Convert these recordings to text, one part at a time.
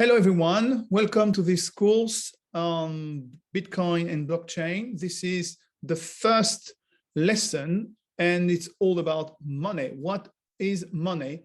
Hello, everyone. Welcome to this course on Bitcoin and blockchain. This is the first lesson, and it's all about money. What is money,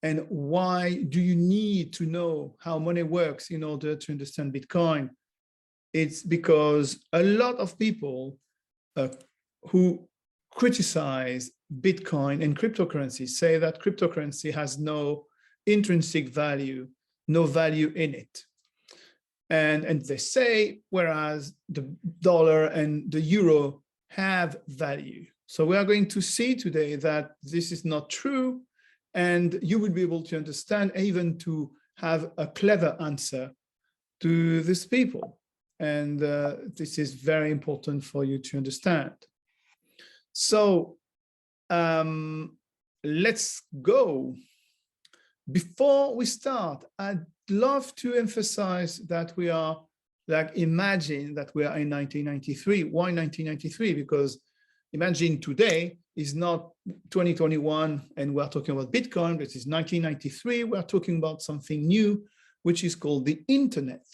and why do you need to know how money works in order to understand Bitcoin? It's because a lot of people who criticize Bitcoin and cryptocurrency say that cryptocurrency has no intrinsic value, no value in it. And they say, whereas the dollar and the euro have value. So we are going to see today that this is not true, and you will be able to understand, even to have a clever answer to these people. And this is very important for you to understand. So let's go. Before we start, I'd love to emphasize that we are, imagine that we are in 1993. Why 1993? Because imagine today is not 2021 and we're talking about Bitcoin, but it's 1993. We're talking about something new, which is called the internet.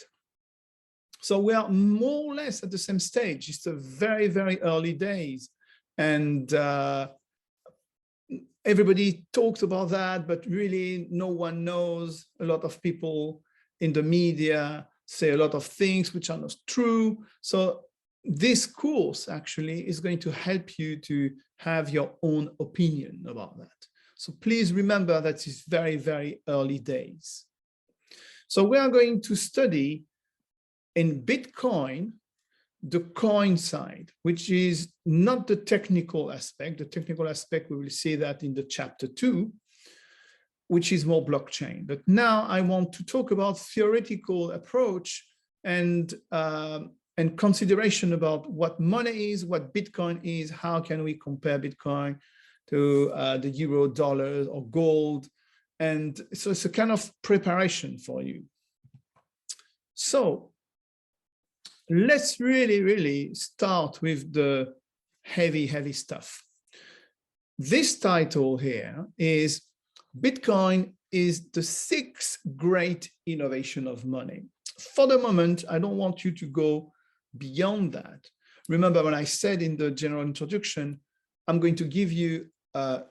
So we are more or less at the same stage. It's the very, very early days. And everybody talks about that, but really no one knows. A lot of people in the media say a lot of things which are not true. So this course actually is going to help you to have your own opinion about that. So please remember that it's very, very early days. So we are going to study in Bitcoin the coin side, which is not the technical aspect. The technical aspect, we will see that in the chapter 2, which is more blockchain. But now I want to talk about theoretical approach and consideration about what money is, what Bitcoin is, how can we compare Bitcoin to the euro, dollars, or gold. And so it's a kind of preparation for you. So let's really start with the heavy stuff. This title here is Bitcoin is the 6th great innovation of money. For the moment, I don't want you to go beyond that. Remember when I said in the general introduction, I'm going to give you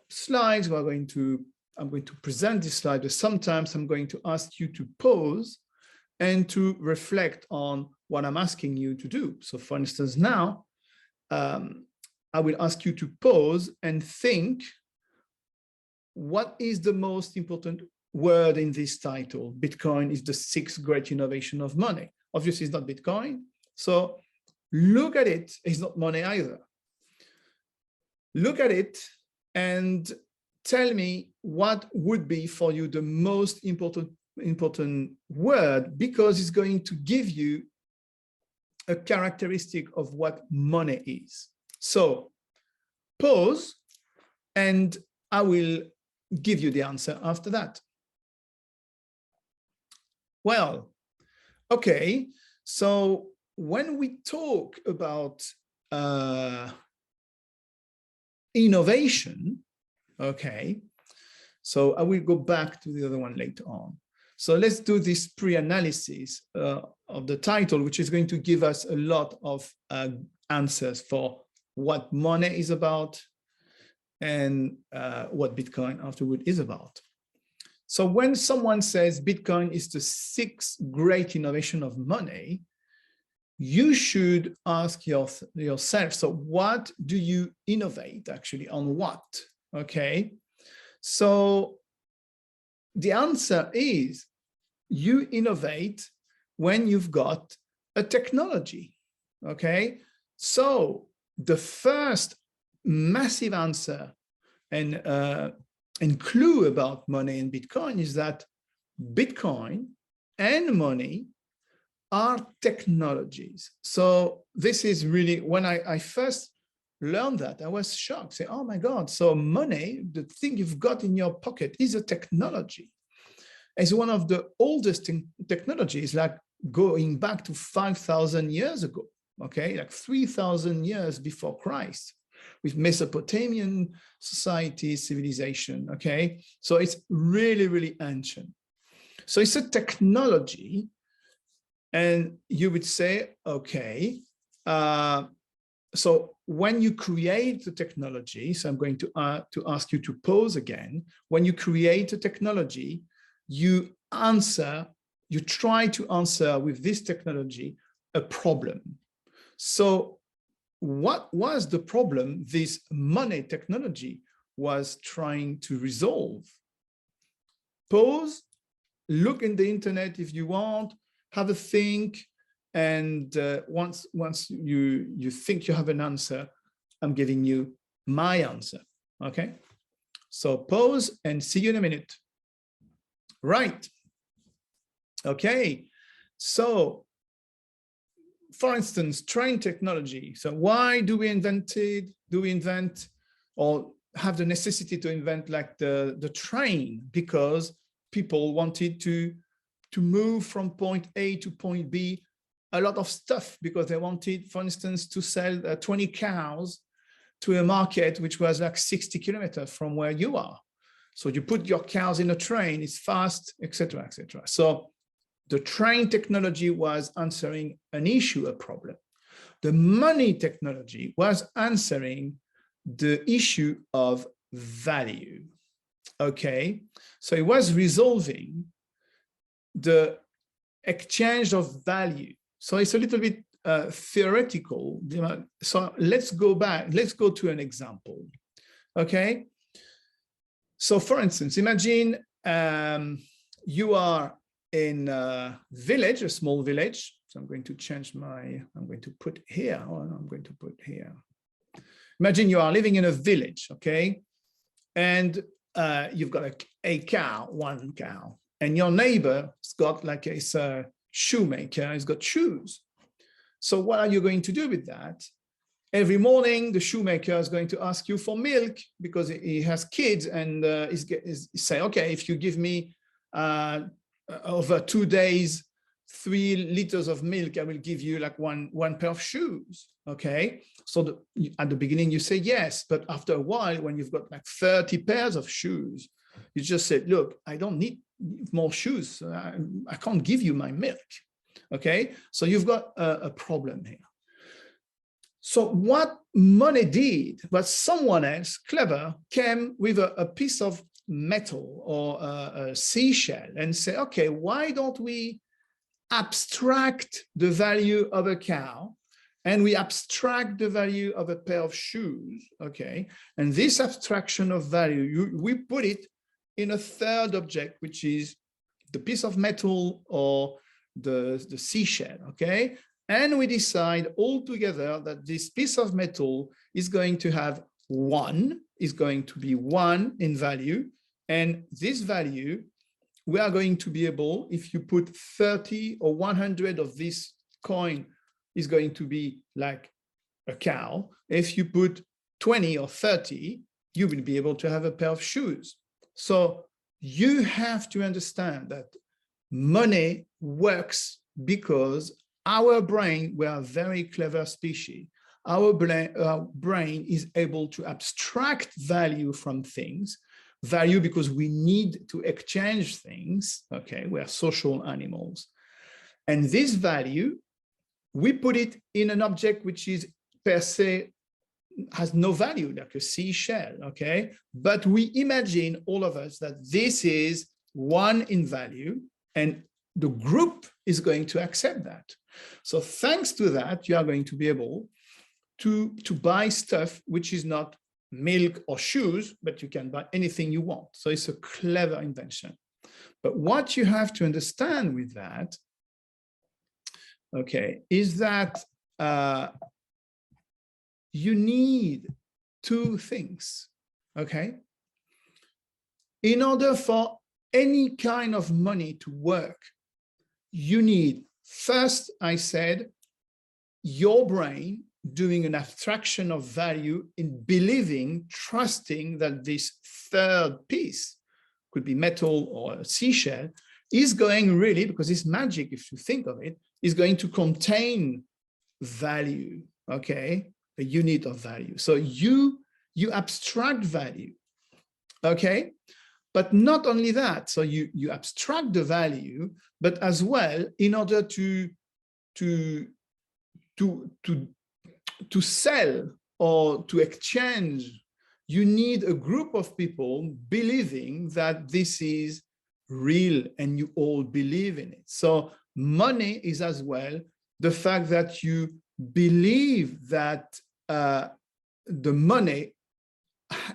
slides. I'm going to present this slide, but sometimes I'm going to ask you to pause and to reflect on what I'm asking you to do. So for instance, now, I will ask you to pause and think, what is the most important word in this title? Bitcoin is the 6th great innovation of money. Obviously, it's not Bitcoin. So look at it. It's not money either. Look at it and tell me what would be for you the most important word, because it's going to give you a characteristic of what money is. So pause, and I will give you the answer after that. Well, okay, so when we talk about innovation, okay, so I will go back to the other one later on. So let's do this pre-analysis of the title, which is going to give us a lot of answers for what money is about and what Bitcoin afterward is about. So when someone says Bitcoin is the 6th great innovation of money, you should ask yourself, so what do you innovate actually on what? Okay, so the answer is you innovate when you've got a technology, okay? So the first massive answer and clue about money and Bitcoin is that Bitcoin and money are technologies. So this is really, when I first learned that, I was shocked, say, oh my God, so money, the thing you've got in your pocket, is a technology. It's one of the oldest technologies, like going back to 5,000 years ago, okay, like 3,000 years before Christ, with Mesopotamian society, civilization, okay? So it's really, really ancient. So it's a technology, and you would say, okay, so when you create the technology, so I'm going to ask you to pause again. When you create a technology, you try to answer with this technology a problem. So what was the problem this money technology was trying to resolve? Pause, look in the internet if you want, have a think, and once you think you have an answer, I'm giving you my answer, okay? So pause and see you in a minute. Right, okay, so for instance, train technology. So why do we invent or have the necessity to invent like the train? Because people wanted to move from point A to point B, a lot of stuff, because they wanted, for instance, to sell 20 cows to a market which was like 60 kilometers from where you are. So you put your cows in a train, it's fast, etc., etc. So the train technology was answering an issue, a problem. The money technology was answering the issue of value. Okay, so it was resolving the exchange of value. So it's a little bit theoretical. So let's go back, let's go to an example. Okay, so for instance, imagine you are in a village, a small village. So I'm going to change my, I'm going to put here, or I'm going to put here. Imagine you are living in a village, okay? And you've got a cow, one cow, and your neighbor's got like a shoemaker, he's got shoes. So what are you going to do with that? Every morning, the shoemaker is going to ask you for milk because he has kids, and he's say, okay, if you give me over 2 days, 3 liters of milk, I will give you like one pair of shoes. Okay, so at the beginning you say yes, but after a while, when you've got like 30 pairs of shoes, you just say, look, I don't need more shoes. I can't give you my milk. Okay, so you've got a problem here. So what money did was someone else clever came with a piece of metal or a seashell and say, okay, why don't we abstract the value of a cow, and we abstract the value of a pair of shoes, okay? And this abstraction of value, we put it in a third object, which is the piece of metal or the seashell, okay? And we decide all together that this piece of metal is going to have is going to be 1 in value, and this value, we are going to be able, if you put 30 or 100 of this coin, is going to be like a cow. If you put 20 or 30, you will be able to have a pair of shoes. So you have to understand that money works because our brain, we are a very clever species. Our brain is able to abstract value from things, value because we need to exchange things, okay? We are social animals. And this value, we put it in an object which is per se, has no value, like a seashell, okay? But we imagine, all of us, that this is 1 in value, and the group is going to accept that. So thanks to that, you are going to be able to buy stuff which is not milk or shoes, but you can buy anything you want. So it's a clever invention. But what you have to understand with that, okay, is that you need 2 things, okay? In order for any kind of money to work, you need, first, I said, your brain doing an abstraction of value in believing, trusting that this third piece, could be metal or a seashell, is going really, because it's magic if you think of it, is going to contain value, okay? A unit of value. So you abstract value, okay? But not only that, so you abstract the value, but as well, in order to sell or to exchange, you need a group of people believing that this is real and you all believe in it. So money is as well the fact that you believe that the money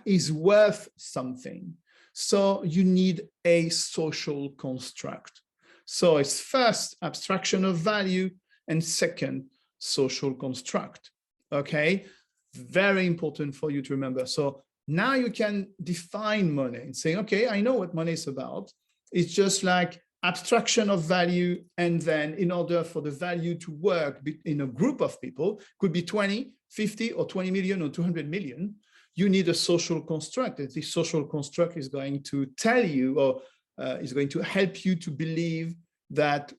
is worth something. So you need a social construct. So it's first abstraction of value, and second, social construct. Okay, very important for you to remember. So now you can define money and say, okay, I know what money is about. It's just like abstraction of value. And then in order for the value to work in a group of people, could be 20, 50 or 20 million or 200 million, you need a social construct. And this social construct is going to tell you, or is going to help you to believe that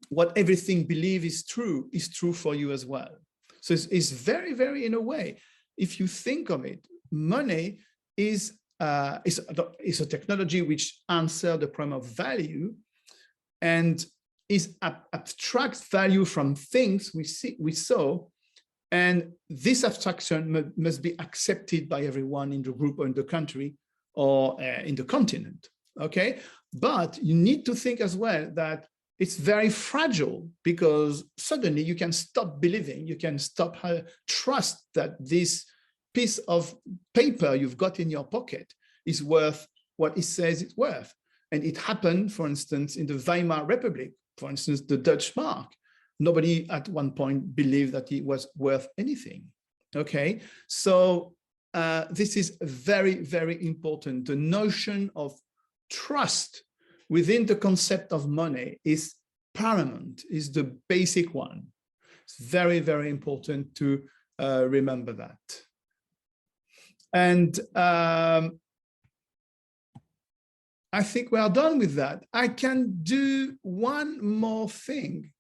what everything believe is true for you as well. So it's very, very, in a way, if you think of it, money is a technology which answers the problem of value and is abstract value from things we saw. And this abstraction must be accepted by everyone in the group or in the country or in the continent, okay? But you need to think as well that it's very fragile, because suddenly you can stop believing, you can stop trust that this piece of paper you've got in your pocket is worth what it says it's worth. And it happened, for instance, in the Weimar Republic, for instance, the Dutch mark. Nobody at one point believed that it was worth anything, okay? So this is very, very important. The notion of trust within the concept of money is paramount, is the basic one. It's very, very important to remember that. And I think we are done with that. I can do one more thing,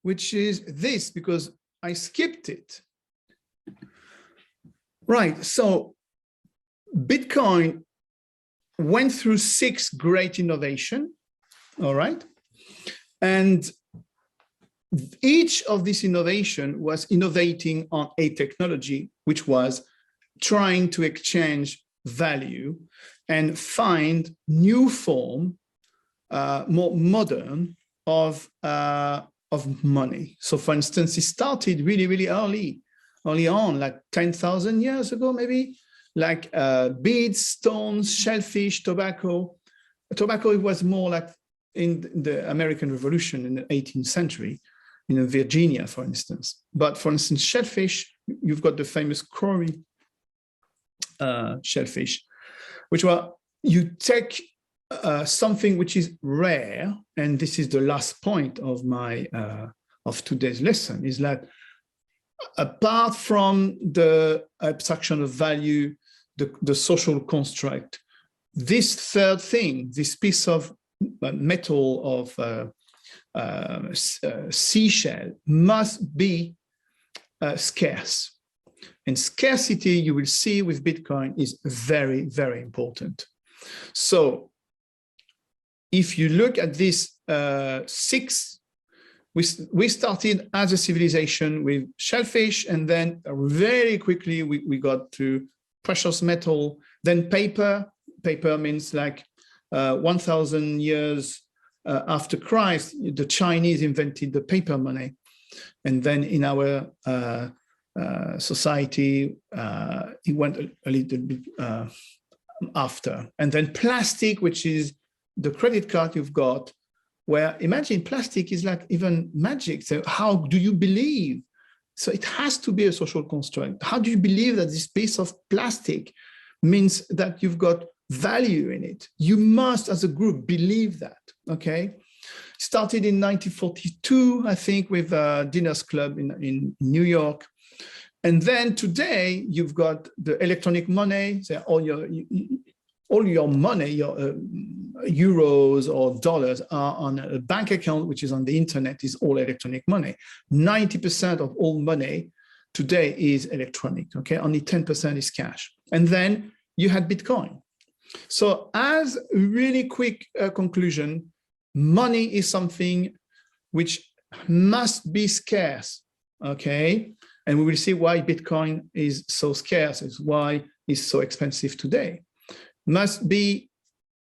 which is this, because I skipped it. Right, so Bitcoin went through 6 great innovations, all right? And each of these innovation was innovating on a technology, which was trying to exchange value and find new form, more modern of money. So for instance, it started really, really early on, like 10,000 years ago, maybe, like beads, stones, shellfish, tobacco. Tobacco, it was more like in the American Revolution in the 18th century, in Virginia, for instance. But for instance, shellfish, you've got the famous Crowley shellfish, which were, you take something which is rare, and this is the last point of my of today's lesson, is that apart from the abstraction of value, the social construct, this third thing, this piece of metal of seashell must be scarce. And scarcity, you will see with Bitcoin, is very, very important. So if you look at this 6, we started as a civilization with shellfish, and then very quickly we got to precious metal, then paper. Paper means like 1,000 years after Christ, the Chinese invented the paper money. And then in our society, it went a little bit after. And then plastic, which is the credit card you've got, where imagine plastic is like even magic. So how do you believe? So it has to be a social construct. How do you believe that this piece of plastic means that you've got value in it? You must, as a group, believe that, okay? Started in 1942, I think, with Diners Club in New York. And then today, you've got the electronic money, so all your money, your euros or dollars are on a bank account, which is on the internet, is all electronic money. 90% of all money today is electronic, okay? Only 10% is cash. And then you had Bitcoin. So as a really quick conclusion, money is something which must be scarce, okay? And we will see why Bitcoin is so scarce, is why it's so expensive today. Must be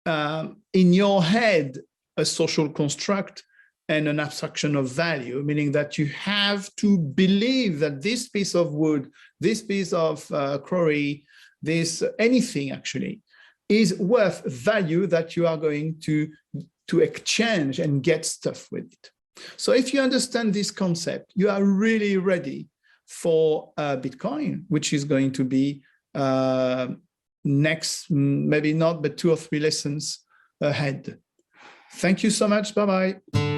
in your head a social construct and an abstraction of value, meaning that you have to believe that this piece of wood, this piece of quarry, this anything actually, is worth value that you are going to exchange and get stuff with it. So if you understand this concept, you are really ready for Bitcoin, which is going to be next, maybe not, but 2 or 3 lessons ahead. Thank you so much. Bye-bye.